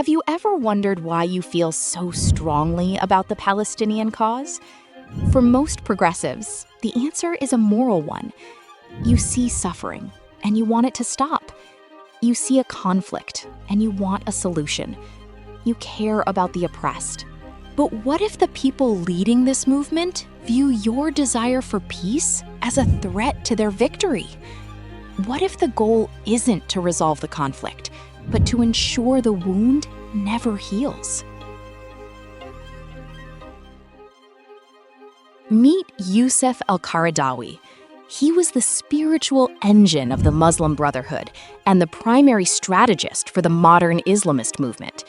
Have you ever wondered why you feel so strongly about the Palestinian cause? For most progressives, the answer is a moral one. You see suffering, and you want it to stop. You see a conflict, and you want a solution. You care about the oppressed. But what if the people leading this movement view your desire for peace as a threat to their victory? What if the goal isn't to resolve the conflict, but to ensure the wound never heals? Meet Yusuf al-Qaradawi. He was the spiritual engine of the Muslim Brotherhood and the primary strategist for the modern Islamist movement.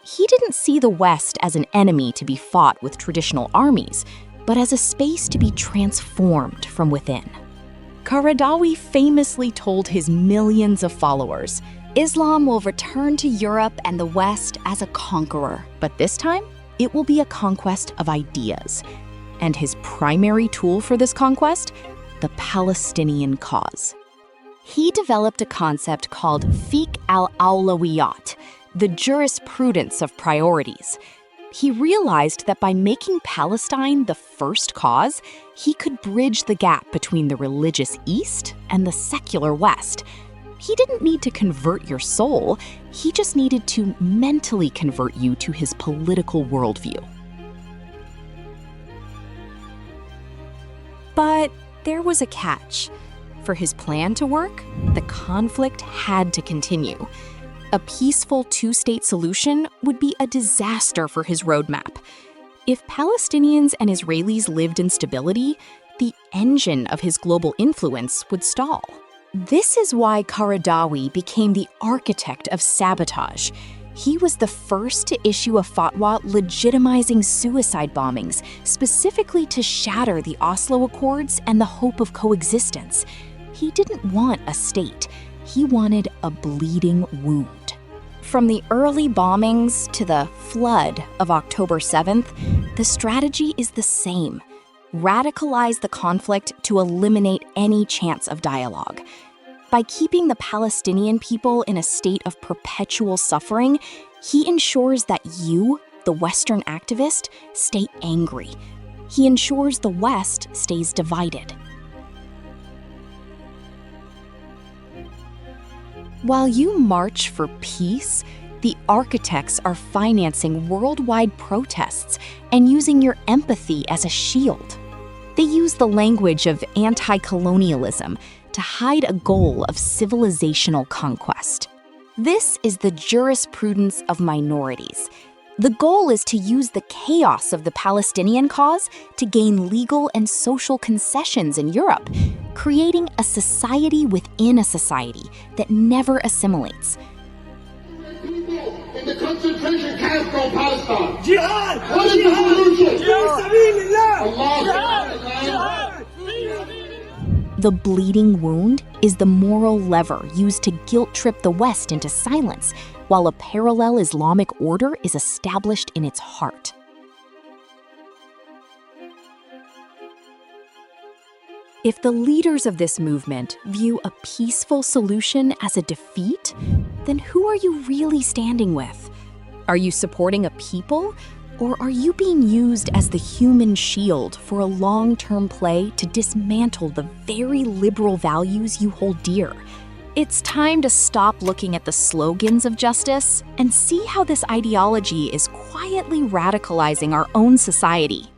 He didn't see the West as an enemy to be fought with traditional armies, but as a space to be transformed from within. Qaradawi famously told his millions of followers, "Islam will return to Europe and the West as a conqueror, but this time it will be a conquest of ideas." And his primary tool for this conquest? The Palestinian cause. He developed a concept called fiqh al-awlawiyat, the jurisprudence of priorities. He realized that by making Palestine the first cause, he could bridge the gap between the religious East and the secular West. He didn't need to convert your soul, he just needed to mentally convert you to his political worldview. But there was a catch. For his plan to work, the conflict had to continue. A peaceful two-state solution would be a disaster for his roadmap. If Palestinians and Israelis lived in stability, the engine of his global influence would stall. This is why Qaradawi became the architect of sabotage. He was the first to issue a fatwa legitimizing suicide bombings, specifically to shatter the Oslo Accords and the hope of coexistence. He didn't want a state. He wanted a bleeding wound. From the early bombings to the flood of October 7th, the strategy is the same. Radicalize the conflict to eliminate any chance of dialogue. By keeping the Palestinian people in a state of perpetual suffering, he ensures that you, the Western activist, stay angry. He ensures the West stays divided. While you march for peace, the architects are financing worldwide protests and using your empathy as a shield. They use the language of anti-colonialism to hide a goal of civilizational conquest. This is the jurisprudence of minorities. The goal is to use the chaos of the Palestinian cause to gain legal and social concessions in Europe, creating a society within a society that never assimilates. People in the concentration camps from Palestine. Jihad! What is the solution? Jihad! Allah. The bleeding wound is the moral lever used to guilt-trip the West into silence, while a parallel Islamic order is established in its heart. If the leaders of this movement view a peaceful solution as a defeat, then who are you really standing with? Are you supporting a people, or are you being used as the human shield for a long-term play to dismantle the very liberal values you hold dear? It's time to stop looking at the slogans of justice and see how this ideology is quietly radicalizing our own society.